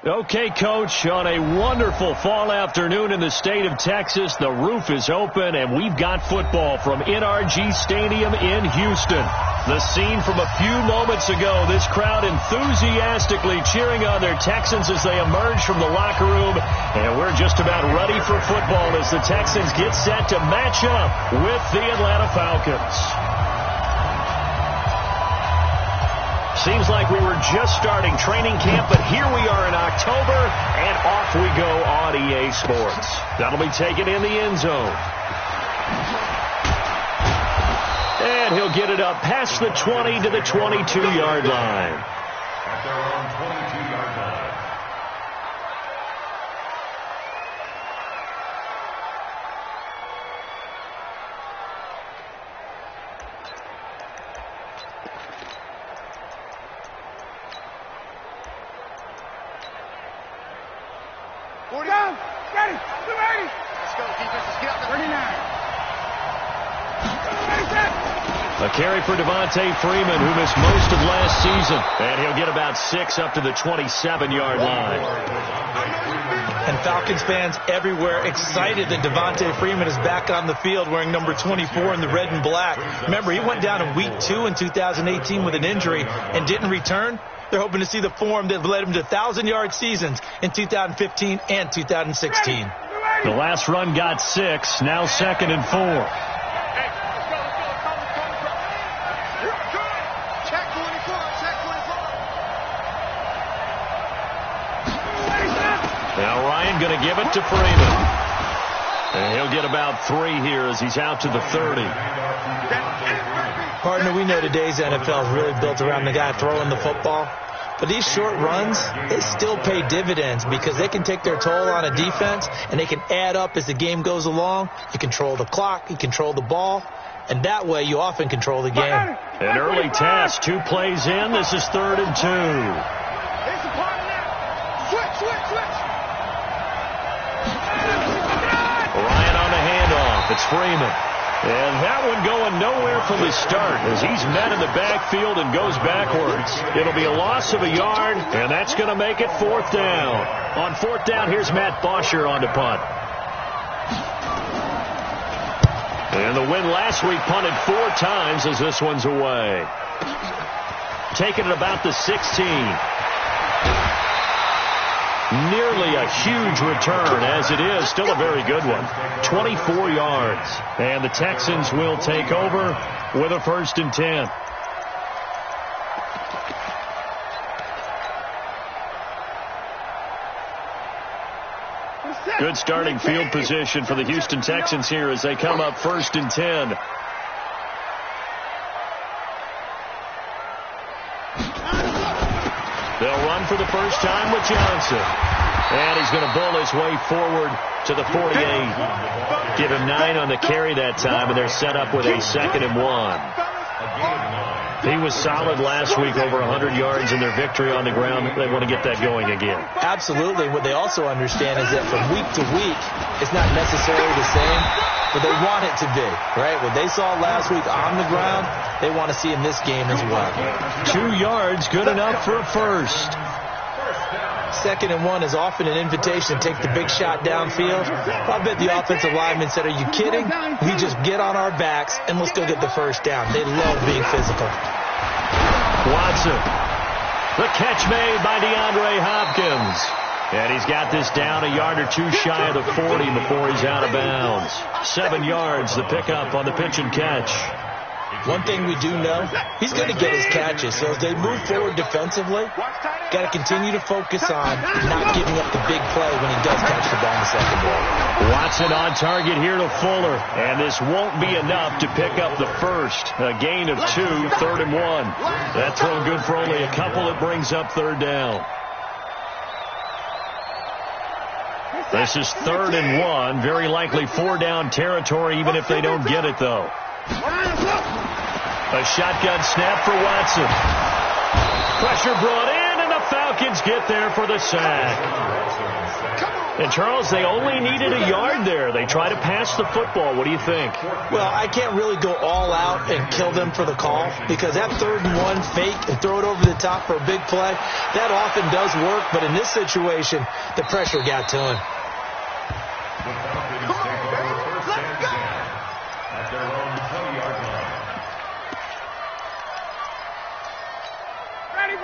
Okay, Coach, on a wonderful fall afternoon in the state of Texas, the roof is open, and we've got football from NRG Stadium in Houston. The scene from a few moments ago, this crowd enthusiastically cheering on their Texans as they emerge from the locker room, and we're just about ready for football as the Texans get set to match up with the Atlanta Falcons. Seems like we were just starting training camp, but here we are in October, and off we go on EA Sports. That'll be taken in the end zone. And he'll get it up past the 20 to the 22-yard line. At their own 22-yard line. A carry for Devontae Freeman, who missed most of last season. And he'll get about 6 up to the 27-yard line. And Falcons fans everywhere excited that Devontae Freeman is back on the field wearing number 24 in the red and black. Remember, he went down in Week 2 in 2018 with an injury and didn't return. They're hoping to see the form that led him to 1,000-yard seasons in 2015 and 2016. The last run got 6, now 2nd and 4. Now Ryan going to give it to Freeman. And he'll get about 3 here as he's out to the 30. Partner, we know today's NFL is really built around the guy throwing the football. But these short runs, they still pay dividends because they can take their toll on a defense, and they can add up as the game goes along. You control the clock, you control the ball, and that way you often control the game. An early task, 2 plays in. This is 3rd and 2. Ryan on the handoff. It's Freeman. And that one going nowhere from the start as he's met in the backfield and goes backwards. It'll be a loss of a yard, and that's going to make it 4th down. On 4th down, here's Matt Bosher on to punt. And the win last week punted 4 times as this one's away. Taking it about the 16. Nearly a huge return, as it is. Still a very good one. 24 yards. And the Texans will take over with a 1st and 10. Good starting field position for the Houston Texans here as they come up 1st and 10. They'll run for the first time with Johnson. And he's going to bull his way forward to the 48. Give him 9 on the carry that time, and they're set up with a 2nd and 1. He was solid last week, over 100 yards in their victory on the ground. They want to get that going again. Absolutely. What they also understand is that from week to week, it's not necessarily the same, but they want it to be, right? What they saw last week on the ground, they want to see in this game as well. 2 yards, good enough for a first. 2nd and 1 is often an invitation to take the big shot downfield. I bet the offensive lineman said, are you kidding? We just get on our backs and let's go get the first down. They love being physical. Watson. The catch made by DeAndre Hopkins. And he's got this down a yard or 2 shy of the 40 before he's out of bounds. 7 yards, the pickup on the pitch and catch. One thing we do know, he's going to get his catches. So as they move forward defensively, got to continue to focus on not giving up the big play when he does catch the ball in the secondary. Watson on target here to Fuller. And this won't be enough to pick up the first. A gain of 2, 3rd and 1. That throw good for only a couple. It brings up 3rd down. This is 3rd and 1. Very likely 4-down territory, even if they don't get it, though. A shotgun snap for Watson. Pressure brought in, and the Falcons get there for the sack. And, Charles, they only needed a yard there. They try to pass the football. What do you think? Well, I can't really go all out and kill them for the call because that 3rd and 1 fake and throw it over the top for a big play, that often does work. But in this situation, the pressure got to him.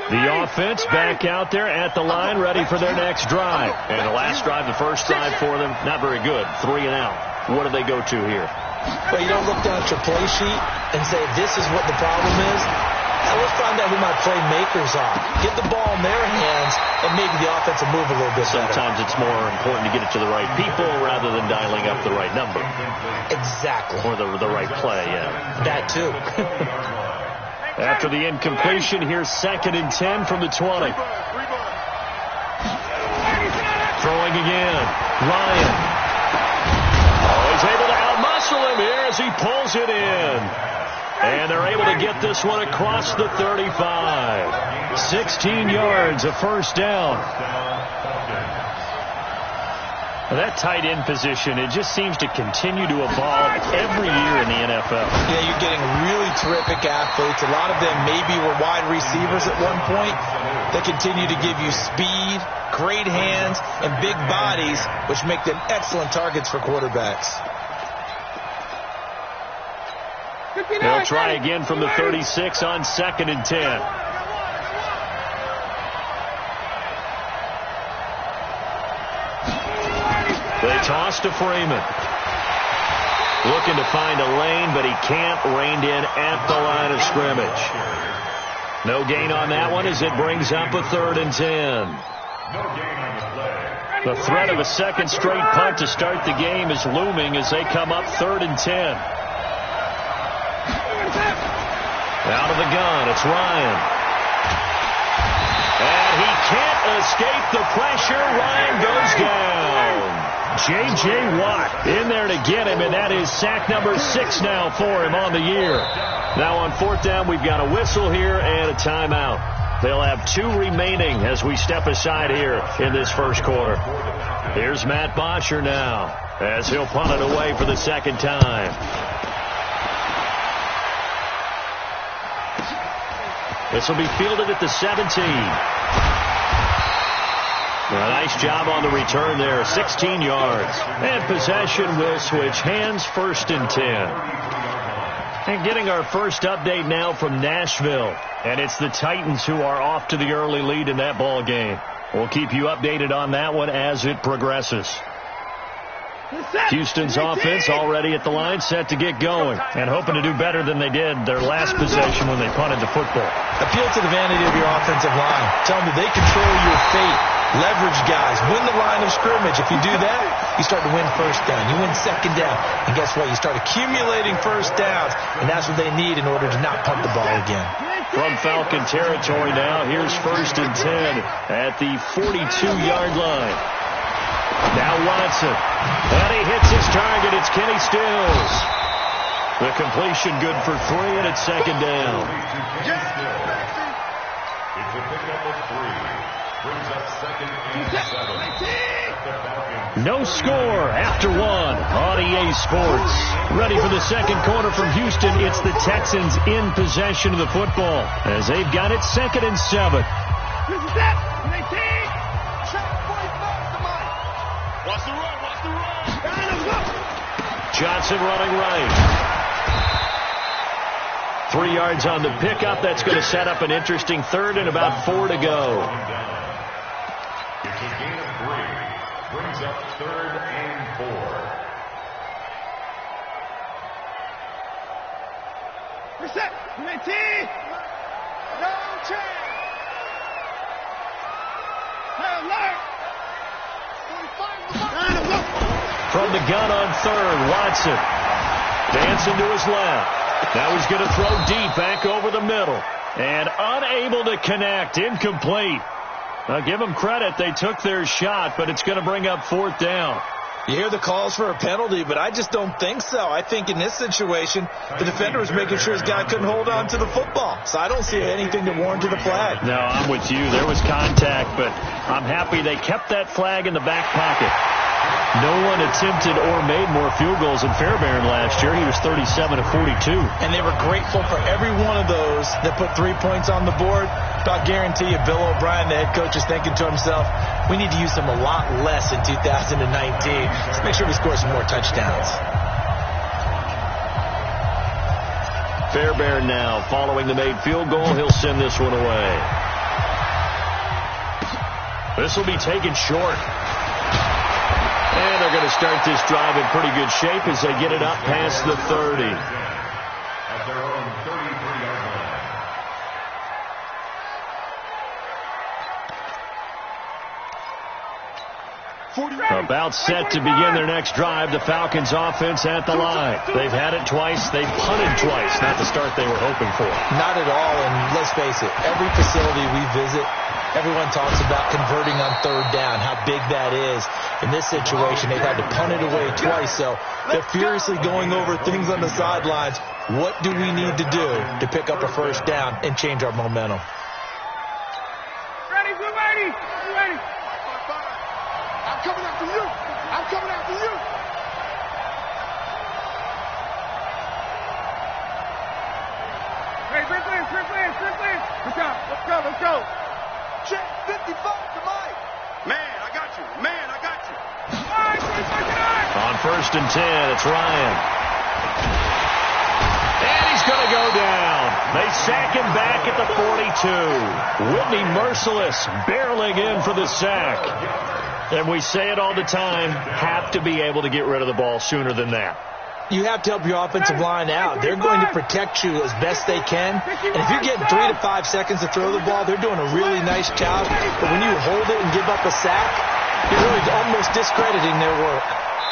The offense back out there at the line, ready for their next drive. And the last drive, the first drive for them, not very good. 3 and out. What do they go to here? Well, you don't look down at your play sheet and say, this is what the problem is. Now let's find out who my playmakers are. Get the ball in their hands, and maybe the offense will move a little bit better. Sometimes it's more important to get it to the right people rather than dialing up the right number. Exactly. Or the right play, yeah. That, too. After the incompletion, here's 2nd and 10 from the 20. Throwing again. Ryan. Oh, he's able to outmuscle him here as he pulls it in. And they're able to get this one across the 35. 16 yards, a first down. That tight end position, it just seems to continue to evolve every year in the NFL. Yeah, you're getting really terrific athletes. A lot of them maybe were wide receivers at one point. They continue to give you speed, great hands, and big bodies, which make them excellent targets for quarterbacks. They'll try again from the 36 on 2nd and 10. They toss to Freeman. Looking to find a lane, but he can't. Reined in at the line of scrimmage. No gain on that one as it brings up a 3rd and 10. The threat of a second straight punt to start the game is looming as they come up 3rd and 10. Out of the gun, it's Ryan. And he can't escape the pressure. Ryan goes down. J.J. Watt in there to get him, and that is sack number 6 now for him on the year. Now on 4th down, we've got a whistle here and a timeout. They'll have 2 remaining as we step aside here in this first quarter. Here's Matt Bosher now as he'll punt it away for the 2nd time. This will be fielded at the 17. A nice job on the return there, 16 yards. And possession will switch hands, 1st and 10. And getting our first update now from Nashville. And it's the Titans who are off to the early lead in that ball game. We'll keep you updated on that one as it progresses. Houston's offense already at the line, set to get going, and hoping to do better than they did their last possession when they punted the football. Appeal to the vanity of your offensive line. Tell them that they control your fate. Leverage guys. Win the line of scrimmage. If you do that, you start to win 1st down. You win 2nd down. And guess what? You start accumulating 1st downs, and that's what they need in order to not punt the ball again. From Falcon territory now, here's 1st and 10 at the 42-yard line. Now Watson. And he hits his target. It's Kenny Stills. The completion good for 3, and it's 2nd down. It's a pickup of 3. Brings up 2nd and 7. No score after 1 on EA Sports. Ready for the second quarter from Houston. It's the Texans in possession of the football as they've got it 2nd and 7. Johnson running right. 3 yards on the pickup. That's going to set up an interesting 3rd and about 4 to go. It's a gain of 3. Brings up 3rd and 4. Reset. UAT. No change. Alert. From the gun on 3rd, Watson. Dancing to his left. Now he's going to throw deep back over the middle. And unable to connect. Incomplete. Now give them credit. They took their shot, but it's going to bring up 4th down. You hear the calls for a penalty, but I just don't think so. I think in this situation, the defender was making sure his guy couldn't hold on to the football. So I don't see anything to warrant the flag. No, I'm with you. There was contact, but I'm happy they kept that flag in the back pocket. No one attempted or made more field goals than Fairbairn last year. He was 37 of 42. And they were grateful for every one of those that put 3 points on the board. But I'll guarantee you, Bill O'Brien, the head coach, is thinking to himself, we need to use them a lot less in 2019. Let's make sure we score some more touchdowns. Fairbairn now, following the made field goal, he'll send this one away. This will be taken short. And they're going to start this drive in pretty good shape as they get it up past the 30. At their own 33-yard line. About set to begin their next drive. The Falcons offense at the line. They've had it twice. They've punted twice. Not the start they were hoping for. Not at all. And let's face it, every facility we visit, everyone talks about converting on third down, how big that is. In this situation, they've had to punt it away twice, so they're furiously going over things on the sidelines. What do we need to do to pick up a first down and change our momentum? Ready, we're ready. We're ready. I'm coming after you. I'm coming after you. Hey, quick lane. Let's go. Check 55 to Mike. Man, I got you. On 1st and 10, it's Ryan. And he's going to go down. They sack him back at the 42. Whitney Merciless barreling in for the sack. And we say it all the time, have to be able to get rid of the ball sooner than that. You have to help your offensive line out. They're going to protect you as best they can. And if you're getting 3 to 5 seconds to throw the ball, they're doing a really nice job. But when you hold it and give up a sack, you're really almost discrediting their work.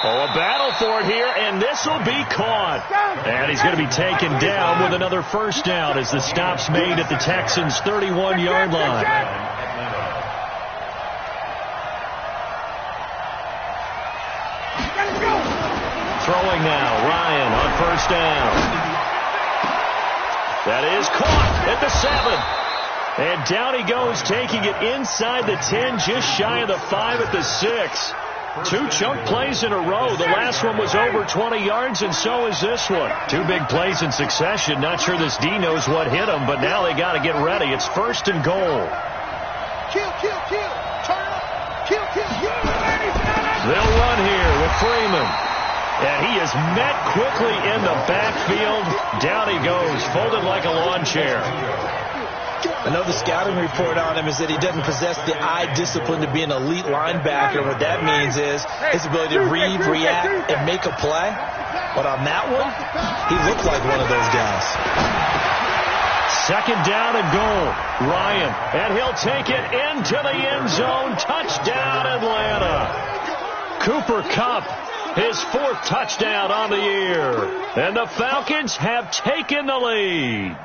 Oh, a battle for it here, and this will be caught. And he's going to be taken down with another first down as the stop's made at the Texans' 31-yard line. Throwing now, Ryan on 1st down. That is caught at the 7. And down he goes, taking it inside the 10, just shy of the 5 at the 6. 2 chunk plays in a row. The last one was over 20 yards, and so is this one. 2 big plays in succession. Not sure this D knows what hit him, but now they got to get ready. It's 1st and goal. Kill. Turn up. Kill. They'll run here with Freeman. And he is met quickly in the backfield. Down he goes, folded like a lawn chair. I know the scouting report on him is that he doesn't possess the eye discipline to be an elite linebacker. What that means is his ability to read, react, and make a play. But on that one, he looked like one of those guys. 2nd down and goal. Ryan, and he'll take it into the end zone. Touchdown, Atlanta. Cooper Kupp, his 4th touchdown on the year. And the Falcons have taken the lead.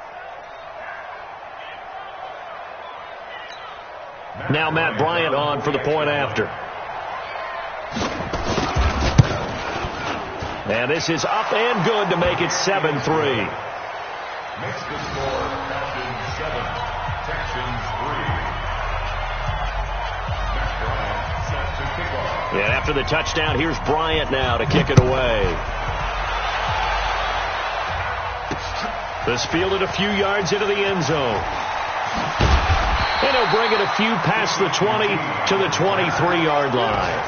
Now Matt Bryant on for the point after. And this is up and good to make it 7-3. Makes the score Falcons 7, Texans 3. Matt Bryant set to kick off. And after the touchdown, here's Bryant now to kick it away. This fielded a few yards into the end zone. And he'll bring it a few past the 20 to the 23-yard line.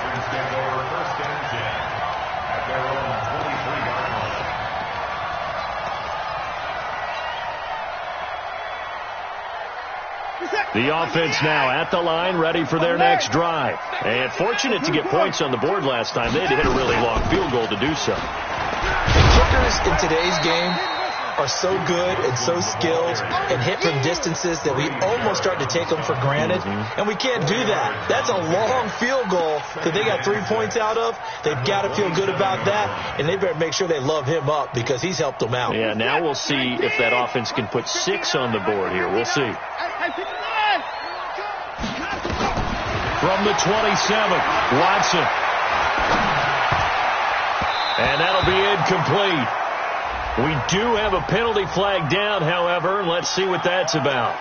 The offense now at the line, ready for their next drive. And fortunate to get points on the board last time. They had to hit a really long field goal to do so. Kickers in today's game are so good and so skilled and hit from distances that we almost start to take them for granted. And we can't do that. That's a long field goal that they got 3 points out of. They've got to feel good about that, and they better make sure they love him up because he's helped them out. Yeah, now we'll see if that offense can put 6 on the board here. We'll see. From the 27, Watson. And that'll be incomplete. We do have a penalty flag down, however. Let's see what that's about.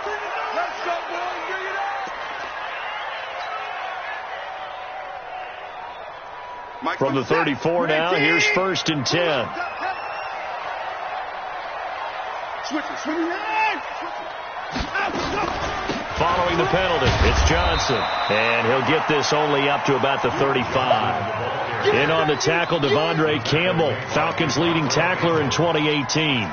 From the 34 now, here's 1st and 10. Following the penalty, it's Johnson. And he'll get this only up to about the 35. In on the tackle, Devondre Campbell, Falcons' leading tackler in 2018.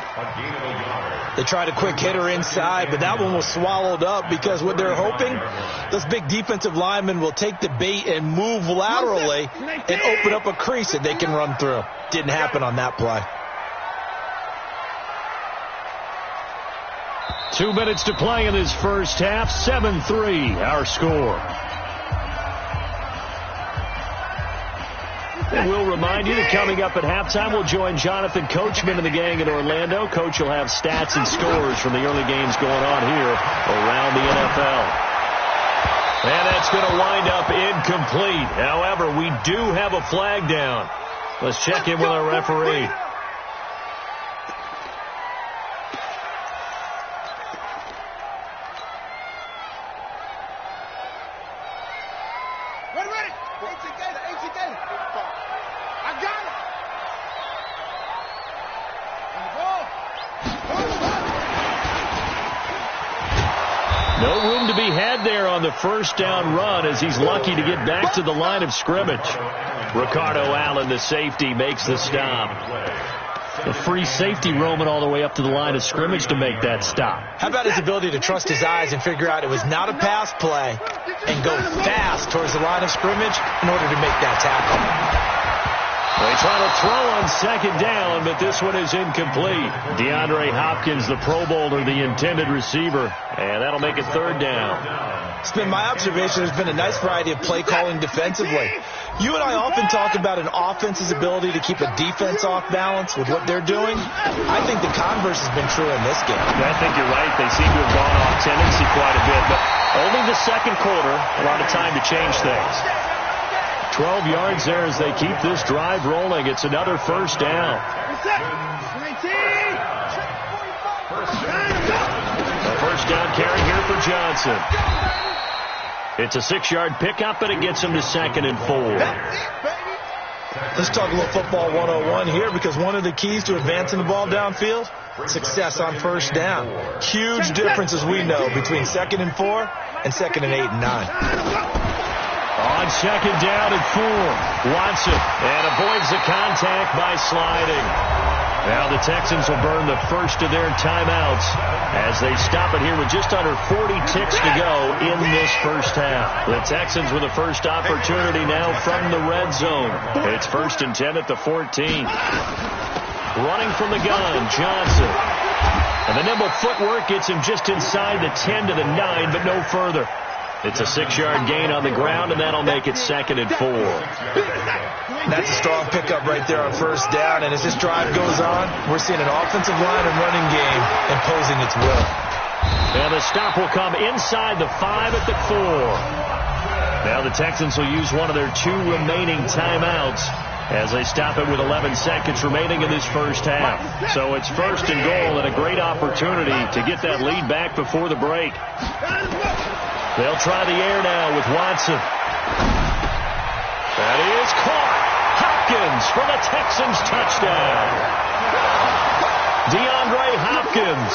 They tried a quick hitter inside, but that one was swallowed up because what they're hoping, those big defensive linemen will take the bait and move laterally and open up a crease that they can run through. Didn't happen on that play. 2 minutes to play in this first half. 7-3, our score. And we'll remind you that coming up at halftime, we'll join Jonathan Coachman and the gang in Orlando. Coach will have stats and scores from the early games going on here around the NFL. And that's going to wind up incomplete. However, we do have a flag down. Let's check in with our referee. No room to be had there on the first down run as he's lucky to get back to the line of scrimmage. Ricardo Allen, the safety, makes the stop. The free safety roaming all the way up to the line of scrimmage to make that stop. How about his ability to trust his eyes and figure out it was not a pass play and go fast towards the line of scrimmage in order to make that tackle. They try to throw on second down, but this one is incomplete. DeAndre Hopkins, the Pro Bowler, the intended receiver, and that'll make it 3rd down. It's been my observation there's been a nice variety of play calling defensively. You and I often talk about an offense's ability to keep a defense off balance with what they're doing. I think the converse has been true in this game. I think you're right. They seem to have gone off tendency quite a bit, but only the second quarter, a lot of time to change things. 12 yards there as they keep this drive rolling. It's another first down. A first down carry here for Johnson. It's a 6-yard pickup, and it gets him to 2nd and 4. Let's talk a little football 101 here, because one of the keys to advancing the ball downfield, success on first down. Huge difference, as we know, between 2nd and 4 and 2nd and 8 and 9. On 2nd down and 4, Watson, and avoids the contact by sliding. Now the Texans will burn the first of their timeouts as they stop it here with just under 40 ticks to go in this first half. The Texans with a first opportunity now from the red zone. It's 1st and 10 at the 14. Running from the gun, Johnson. And the nimble footwork gets him just inside the 10 to the 9, but no further. It's a 6-yard gain on the ground, and that'll make it 2nd and 4. That's a strong pickup right there on first down, and as this drive goes on, we're seeing an offensive line and running game imposing its will. And the stop will come inside the 5 at the 4. Now the Texans will use one of their 2 remaining timeouts as they stop it with 11 seconds remaining in this first half. So it's 1st and goal, and a great opportunity to get that lead back before the break. They'll try the air now with Watson. That is caught. Hopkins for the Texans touchdown. DeAndre Hopkins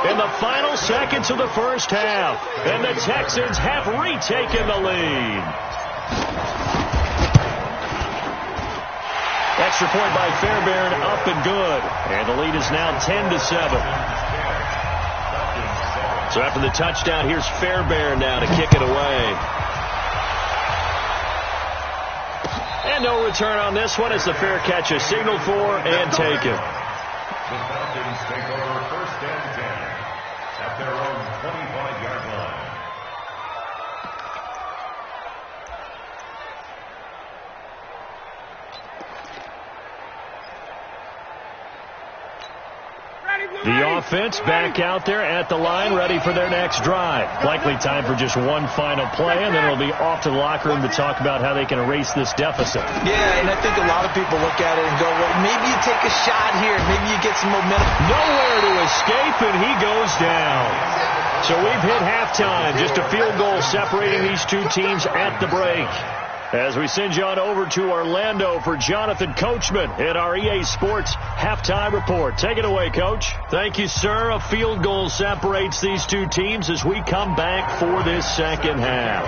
in the final seconds of the first half. And the Texans have retaken the lead. Extra point by Fairbairn, up and good. And the lead is now 10-7. So after the touchdown, here's Fairbairn now to kick it away. And no return on this one as the fair catch is signaled for and taken. The Falcons take over 1st and 10 at their own 25-yard line. Ready, The offense back out there at the line, ready for their next drive. Likely time for just one final play, and then it'll be off to the locker room to talk about how they can erase this deficit. Yeah, and I think a lot of people look at it and go, well, maybe you take a shot here. Maybe you get some momentum. Nowhere to escape, and he goes down. So we've hit halftime. Just a field goal separating these two teams at the break. As we send you on over to Orlando for Jonathan Coachman at our EA Sports Halftime Report. Take it away, Coach. Thank you, sir. A field goal separates these two teams as we come back for this second half.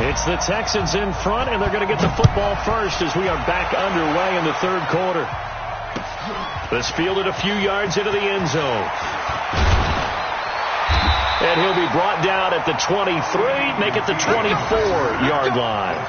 It's the Texans in front, and they're going to get the football first as we are back underway in the third quarter. This fielded a few yards into the end zone. And he'll be brought down at the 23, make it the 24-yard line.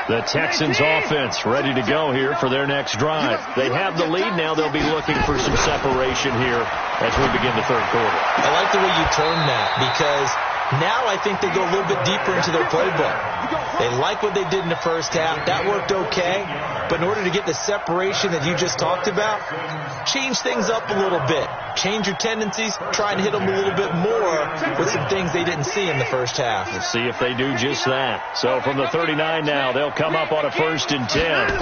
The Texans offense ready to go here for their next drive. They have the lead now. They'll be looking for some separation here as we begin the third quarter. I like the way you term that because now I think they go a little bit deeper into their playbook. They like what they did in the first half. That worked okay. But in order to get the separation that you just talked about, change things up a little bit. Change your tendencies. Try and hit them a little bit more with some things they didn't see in the first half. We'll see if they do just that. So from the 39 now, they'll come up on a 1st and 10.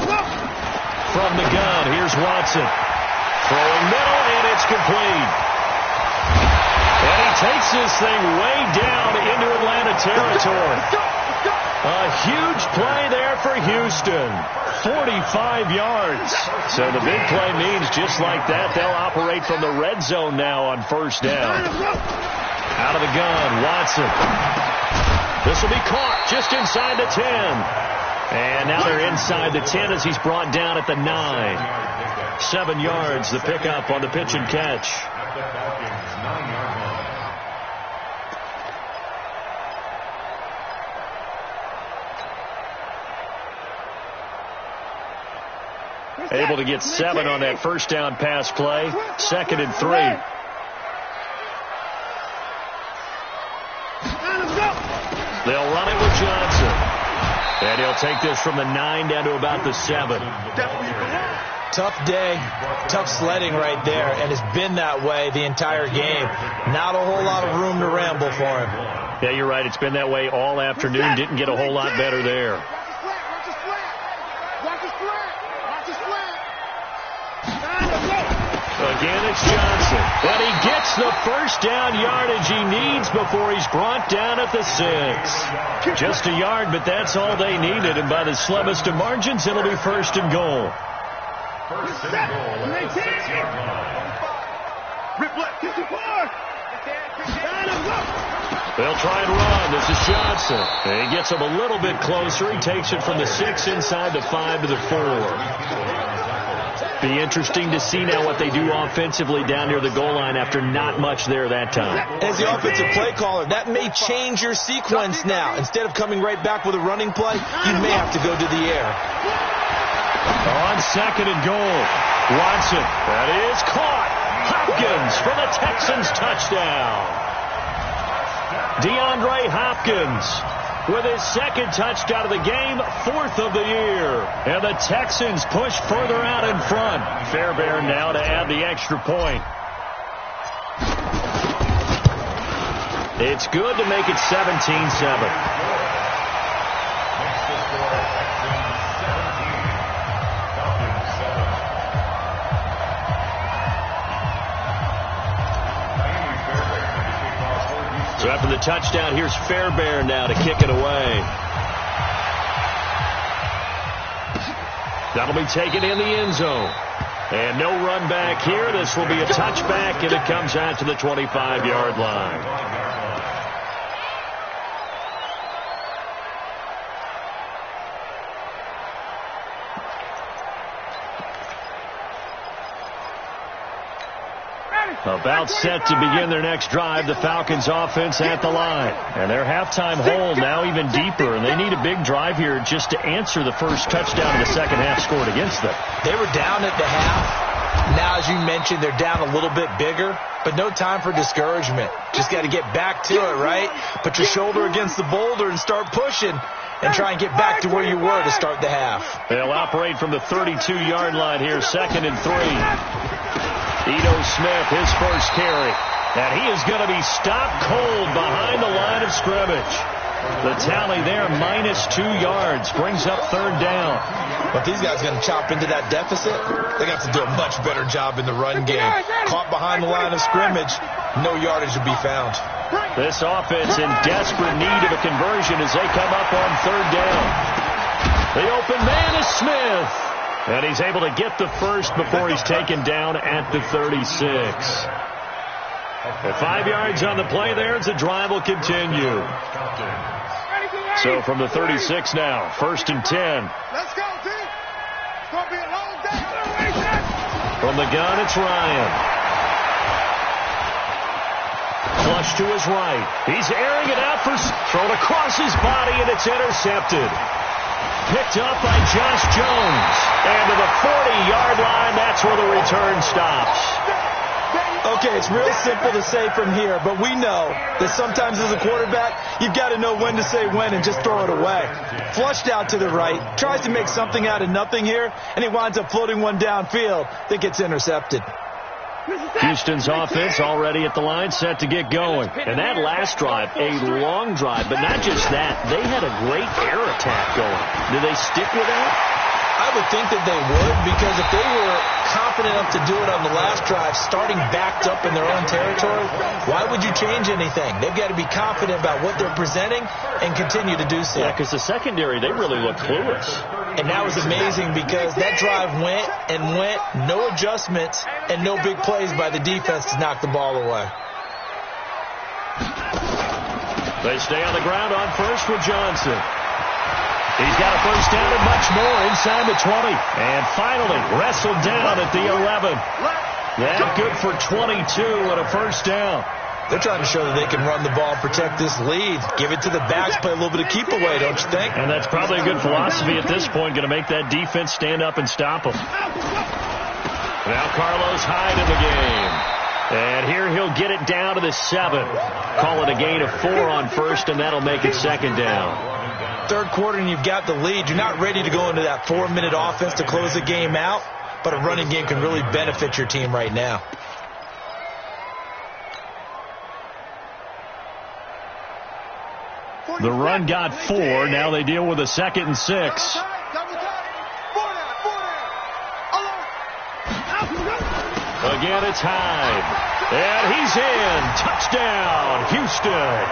From the gun, here's Watson. Throwing middle, and it's complete. And he takes this thing way down into Atlanta territory. A huge play there for Houston. 45 yards. So the big play means just like that, they'll operate from the red zone now on 1st down. Out of the gun, Watson. This will be caught just inside the 10. And now they're inside the 10 as he's brought down at the 9. 7 yards, the pickup on the pitch and catch. Able to get 7 on that 1st down pass play. 2nd and 3. They'll run it with Johnson. And he'll take this from the 9 down to about the 7. Tough day, tough sledding right there, and it's been that way the entire game. Not a whole lot of room to ramble for him. Yeah, you're right. It's been that way all afternoon. Didn't get a whole lot better there. Again, it's Johnson. But he gets the 1st down yardage he needs before he's brought down at the 6. Just a yard, but that's all they needed. And by the slimmest of margins, it'll be 1st and goal. First and goal at the 6-yard line. They'll try and run. This is Johnson. And he gets him a little bit closer. He takes it from the 6 inside the 5 to the 4. Be interesting to see now what they do offensively down near the goal line after not much there that time. As the offensive play caller, that may change your sequence now. Instead of coming right back with a running play, you may have to go to the air. On 2nd and goal, Watson. That is caught. Hopkins for the Texans touchdown. DeAndre Hopkins with his 2nd touchdown of the game, 4th of the year. And the Texans push further out in front. Fairbairn now to add the extra point. It's good to make it 17-7. So after the touchdown, here's Fairbairn now to kick it away. That'll be taken in the end zone. And no run back here. This will be a touchback, and it comes out to the 25-yard line. About set to begin their next drive, the Falcons offense at the line. And their halftime hole now even deeper, and they need a big drive here just to answer the first touchdown of the second half scored against them. They were down at the half. Now, as you mentioned, they're down a little bit bigger, but no time for discouragement. Just got to get back to it, right? Put your shoulder against the boulder and start pushing and try and get back to where you were to start the half. They'll operate from the 32-yard line here, 2nd and 3. Ito Smith, his first carry. And he is going to be stopped cold behind the line of scrimmage. The tally there, -2 yards, brings up 3rd down. But these guys are going to chop into that deficit. They got to do a much better job in the run game. Caught behind the line of scrimmage, no yardage to be found. This offense in desperate need of a conversion as they come up on 3rd down. The open man is Smith. And he's able to get the first before he's taken down at the 36. With 5 yards on the play there, the drive will continue. So from the 36 now, 1st and 10. Let's go, team. It's going to be a long day. From the gun, it's Ryan. Flush to his right. He's airing it out for thrown across his body, and it's intercepted. Picked up by Josh Jones. And to the 40-yard line, that's where the return stops. Okay, it's real simple to say from here, but we know that sometimes as a quarterback, you've got to know when to say when and just throw it away. Flushed out to the right, tries to make something out of nothing here, and he winds up floating one downfield that gets intercepted. Houston's offense already at the line, set to get going. And that last drive, a long drive, but not just that. They had a great air attack going. Do they stick with that? I would think that they would, because if they were confident enough to do it on the last drive, starting backed up in their own territory, why would you change anything? They've got to be confident about what they're presenting and continue to do so. Yeah, because the secondary, they really look clueless. And that was amazing because that drive went and went, no adjustments, and no big plays by the defense to knock the ball away. They stay on the ground on first with Johnson. He's got a first down and much more inside the 20. And finally wrestled down at the 11. That good for 22 and a first down. They're trying to show that they can run the ball and protect this lead. Give it to the backs, play a little bit of keep away, don't you think? And that's probably a good philosophy at this point, going to make that defense stand up and stop them. Now Carlos Hyde in the game. And here he'll get it down to the 7. Call it a gain of 4 on first, and that'll make it 2nd down. Third quarter and you've got the lead. You're not ready to go into that 4-minute offense to close the game out, but a running game can really benefit your team right now. The run got 4. Now they deal with a 2nd and 6. Again, it's Hyde. And he's in. Touchdown, Houston.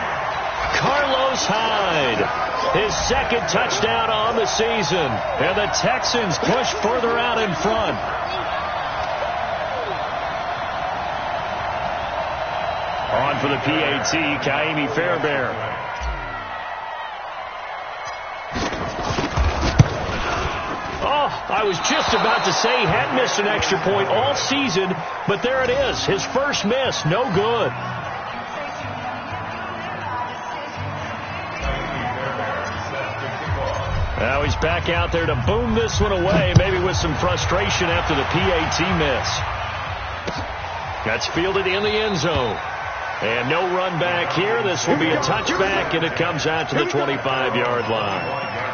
Carlos Hyde. His 2nd touchdown on the season. And the Texans push further out in front. On for the PAT, Kaimi Fairbairn. Oh, I was just about to say he hadn't missed an extra point all season, but there it is. His first miss, no good. Now he's back out there to boom this one away, maybe with some frustration after the PAT miss. That's fielded in the end zone. And no run back here. This will be a touchback, and it comes out to the 25-yard line.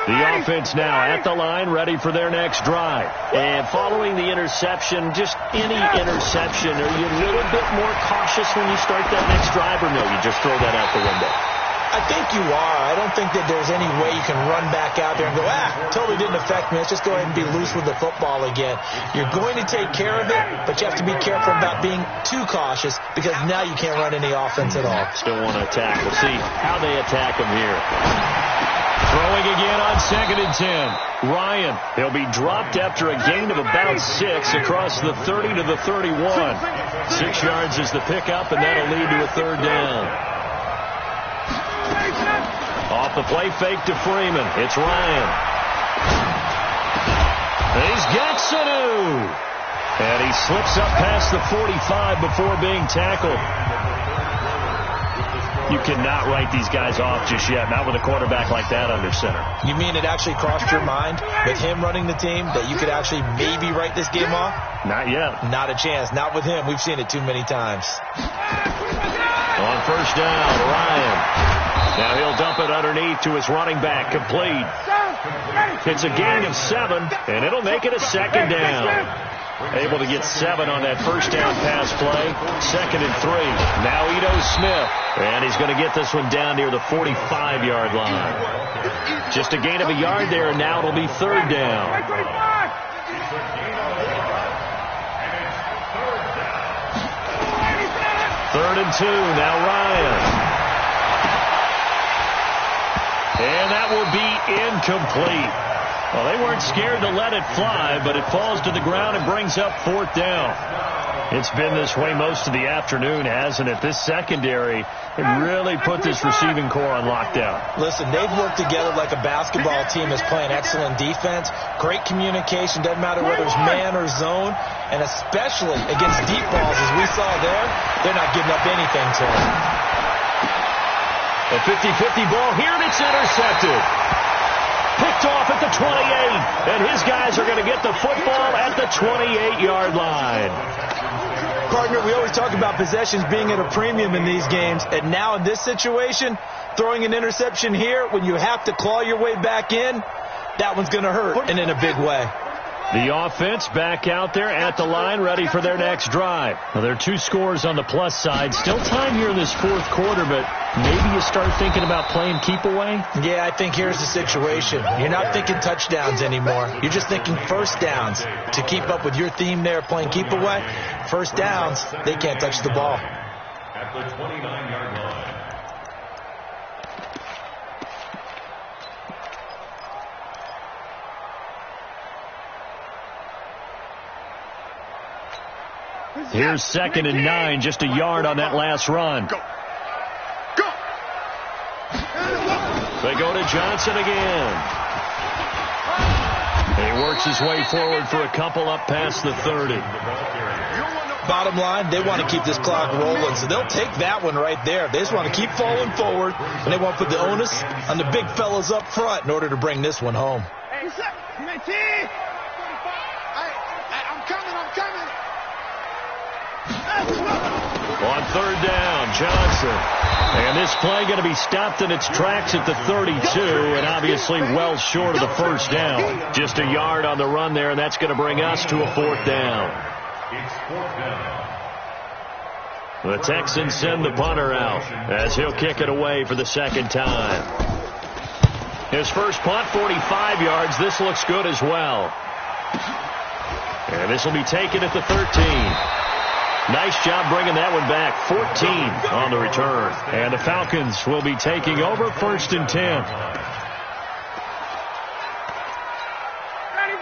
The offense now at the line, ready for their next drive. And following the interception, just any interception, are you a little bit more cautious when you start that next drive, or no, you just throw that out the window? I think you are. I don't think that there's any way you can run back out there and go, totally didn't affect me. Let's just go ahead and be loose with the football again. You're going to take care of it, but you have to be careful about being too cautious because now you can't run any offense at all. Still want to attack. We'll see how they attack him here. Throwing again on 2nd and 10. Ryan, he'll be dropped after a gain of about 6 across the 30 to the 31. 6 yards is the pickup, and that'll lead to a 3rd down. Off the play fake to Freeman. It's Ryan. He's got Sanu. And he slips up past the 45 before being tackled. You cannot write these guys off just yet, not with a quarterback like that under center. You mean it actually crossed your mind with him running the team that you could actually maybe write this game off? Not yet. Not a chance. Not with him. We've seen it too many times. On first down, Ryan. Now he'll dump it underneath to his running back. Complete. It's a gain of 7, and it'll make it a second down. Able to get 7 on that first down pass play. 2nd and 3. Now Ito Smith. And he's going to get this one down near the 45-yard line. Just a gain of a yard there, and now it'll be 3rd down. 3rd and 2. Now Ryan. And that will be incomplete. Well, they weren't scared to let it fly, but it falls to the ground and brings up 4th down. It's been this way most of the afternoon, hasn't it? This secondary really put this receiving core on lockdown. Listen, they've worked together like a basketball team that's playing excellent defense. Great communication, doesn't matter whether it's man or zone, and especially against deep balls, as we saw there, they're not giving up anything to them. A 50-50 ball here, and it's intercepted. Picked off at the 28, and his guys are going to get the football at the 28-yard line. Partner, we always talk about possessions being at a premium in these games, and now in this situation, throwing an interception here when you have to claw your way back in, that one's going to hurt, and in a big way. The offense back out there at the line, ready for their next drive. Well, there are 2 scores on the plus side. Still time here in this 4th quarter, but maybe you start thinking about playing keep away? Yeah, I think here's the situation. You're not thinking touchdowns anymore. You're just thinking first downs. To keep up with your theme there, playing keep away, first downs, they can't touch the ball. At the 29-yard line. Here's 2nd and 9, just a yard on that last run. Go. They go to Johnson again. He works his way forward for a couple up past the 30. Bottom line, they want to keep this clock rolling, so they'll take that one right there. They just want to keep falling forward, and they want to put the onus on the big fellas up front in order to bring this one home. Hey, what's up? I'm coming. On 3rd down, Johnson. And this play going to be stopped in its tracks at the 32, and obviously well short of the first down. Just a yard on the run there, and that's going to bring us to a 4th down. It's 4th down. The Texans send the punter out as he'll kick it away for the 2nd time. His first punt, 45 yards. This looks good as well. And this will be taken at the 13. Nice job bringing that one back. 14 on the return. And the Falcons will be taking over 1st and 10.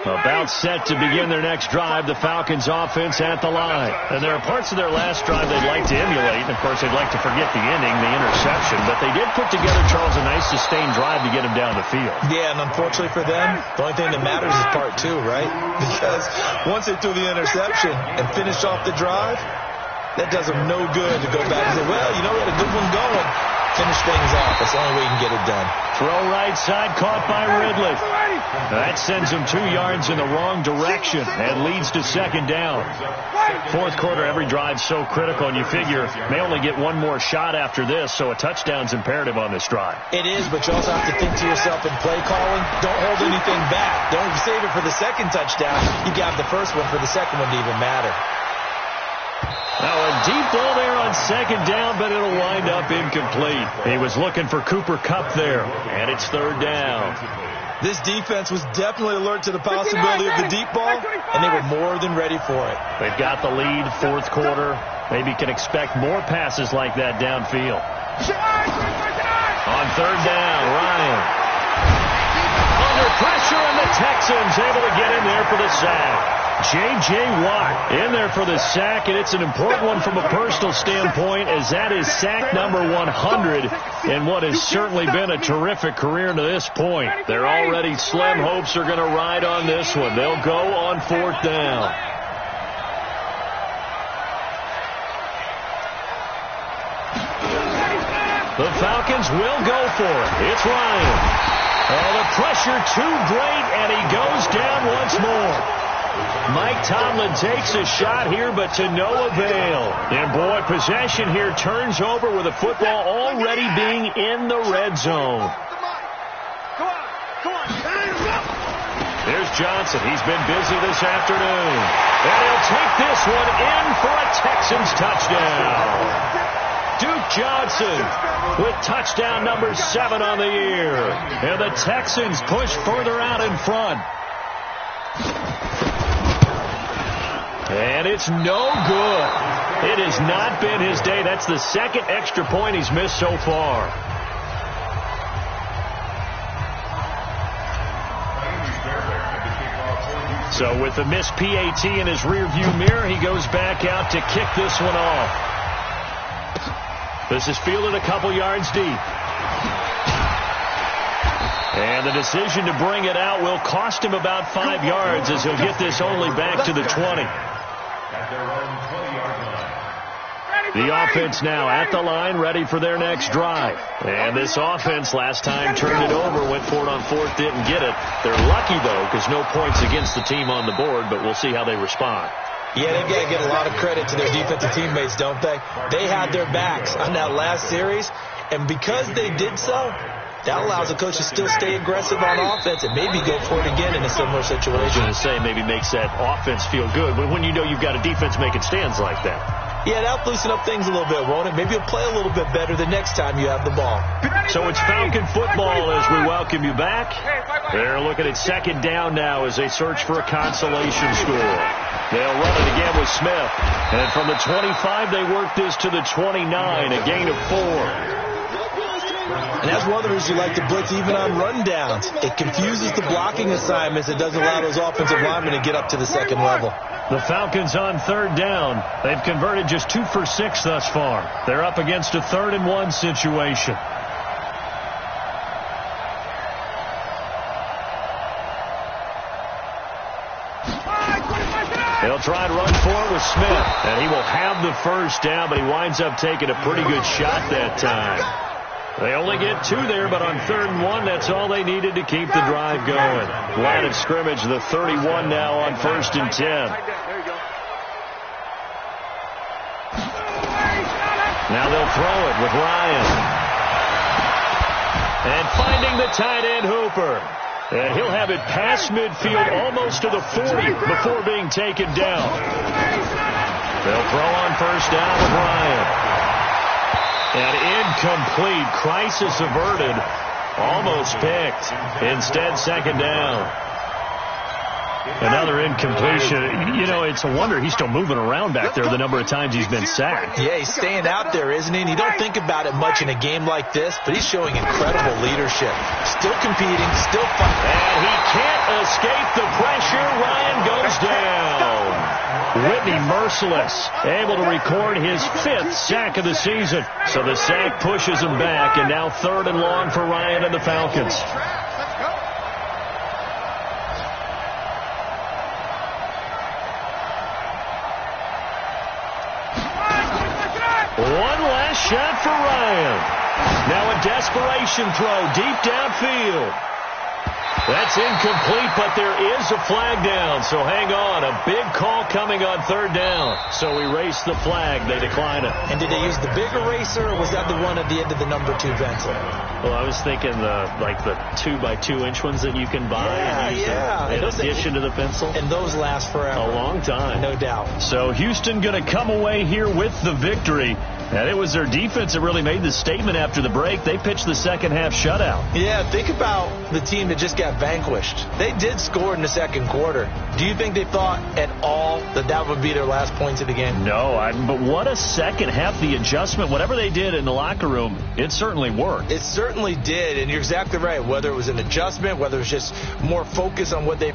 About set to begin their next drive, the Falcons offense at the line. And there are parts of their last drive they'd like to emulate. And, of course, they'd like to forget the ending, the interception. But they did put together, Charles, a nice sustained drive to get him down the field. Yeah, and unfortunately for them, the only thing that matters is part 2, right? Because once they threw the interception and finished off the drive, that does them no good to go back and say, well, you know, we had a good one going. Finish things off. That's the only way you can get it done. Throw right side, caught by Ridley. That sends him 2 yards in the wrong direction and leads to 2nd down. 4th quarter, every drive's so critical, and you figure may only get one more shot after this, so a touchdown's imperative on this drive. It is, but you also have to think to yourself in play calling, don't hold anything back. Don't save it for the 2nd touchdown. You got the first one for the 2nd one to even matter. Now a deep ball there on 2nd down, but it'll wind up incomplete. He was looking for Cooper Kupp there, and it's 3rd down. This defense was definitely alert to the possibility of the deep ball, and they were more than ready for it. They've got the lead, 4th quarter. Maybe can expect more passes like that downfield. On 3rd down, Ryan. Under pressure, and the Texans able to get in there for the sack. J.J. Watt in there for the sack, and it's an important one from a personal standpoint, as that is sack number 100 in what has certainly been a terrific career to this point. Their already slim hopes are going to ride on this one. They'll go on 4th down. The Falcons will go for it. It's Ryan. Oh, the pressure too great, and he goes down once more. Mike Tomlin takes a shot here, but to no avail. And, boy, possession here turns over with the football already being in the red zone. There's Johnson. He's been busy this afternoon. And he'll take this one in for a Texans touchdown. Duke Johnson with touchdown number 7 on the year. And the Texans push further out in front. And it's no good. It has not been his day. That's the second extra point he's missed so far. So with the missed PAT in his rearview mirror, he goes back out to kick this one off. This is fielded a couple yards deep. And the decision to bring it out will cost him about 5 yards as he'll get this only back to the 20. At their own 20-yard line. The offense now at the line, ready for their next drive. And this offense last time turned it over, went for it on fourth, didn't get it. They're lucky, though, because no points against the team on the board, but we'll see how they respond. Yeah, they've got to get a lot of credit to their defensive teammates, don't they? They had their backs on that last series, and because they did so, that allows the coach to still stay aggressive on offense and maybe go for it again in a similar situation. I was going to say maybe makes that offense feel good, but when you know you've got a defense making stands like that. Yeah, that'll loosen up things a little bit, won't it? Maybe you'll play a little bit better the next time you have the ball. So it's Falcon football as we welcome you back. They're looking at second down now as they search for a consolation score. They'll run it again with Smith. And from the 25, they work this to the 29, a gain of 4. And that's one of the reasons you like to blitz even on rundowns. It confuses the blocking assignments. It doesn't allow those offensive linemen to get up to the second level. The Falcons on third down. They've converted just 2 for 6 thus far. They're up against a 3rd and 1 situation. They'll try and run for it with Smith. And he will have the first down, but he winds up taking a pretty good shot that time. They only get 2 there, but on 3rd and 1, that's all they needed to keep the drive going. Line of scrimmage, the 31 now on 1st and 10. Now they'll throw it with Ryan. And finding the tight end, Hooper. And he'll have it past midfield almost to the 40 before being taken down. They'll throw on 1st down with Ryan. And incomplete. Crisis averted. Almost picked. Instead, 2nd down. Another incompletion. You know, it's a wonder he's still moving around back there the number of times he's been sacked. Yeah, he's staying out there, isn't he? And you don't think about it much in a game like this, but he's showing incredible leadership. Still competing, still fighting. And he can't escape the pressure. Ryan goes down. Whitney merciless, able to record his 5th sack of the season. So the sack pushes him back, and now 3rd and long for Ryan and the Falcons. One last shot for Ryan. Now a desperation throw deep downfield. That's incomplete, but there is a flag down, so hang on. A big call coming on 3rd down. So erase the flag. They decline it. And did they use the big eraser, or was that the one at the end of the number 2 pencil? Well, I was thinking the 2x2-inch ones that you can buy in addition to the pencil. And those last forever. A long time. No doubt. So Houston going to come away here with the victory. And it was their defense that really made the statement after the break. They pitched the second half shutout. Yeah, think about the team that just got vanquished. They did score in the second quarter. Do you think they thought at all that would be their last points of the game? No, but what a second half. The adjustment, whatever they did in the locker room, it certainly worked. It certainly did, and you're exactly right. Whether it was an adjustment, whether it was just more focus on what they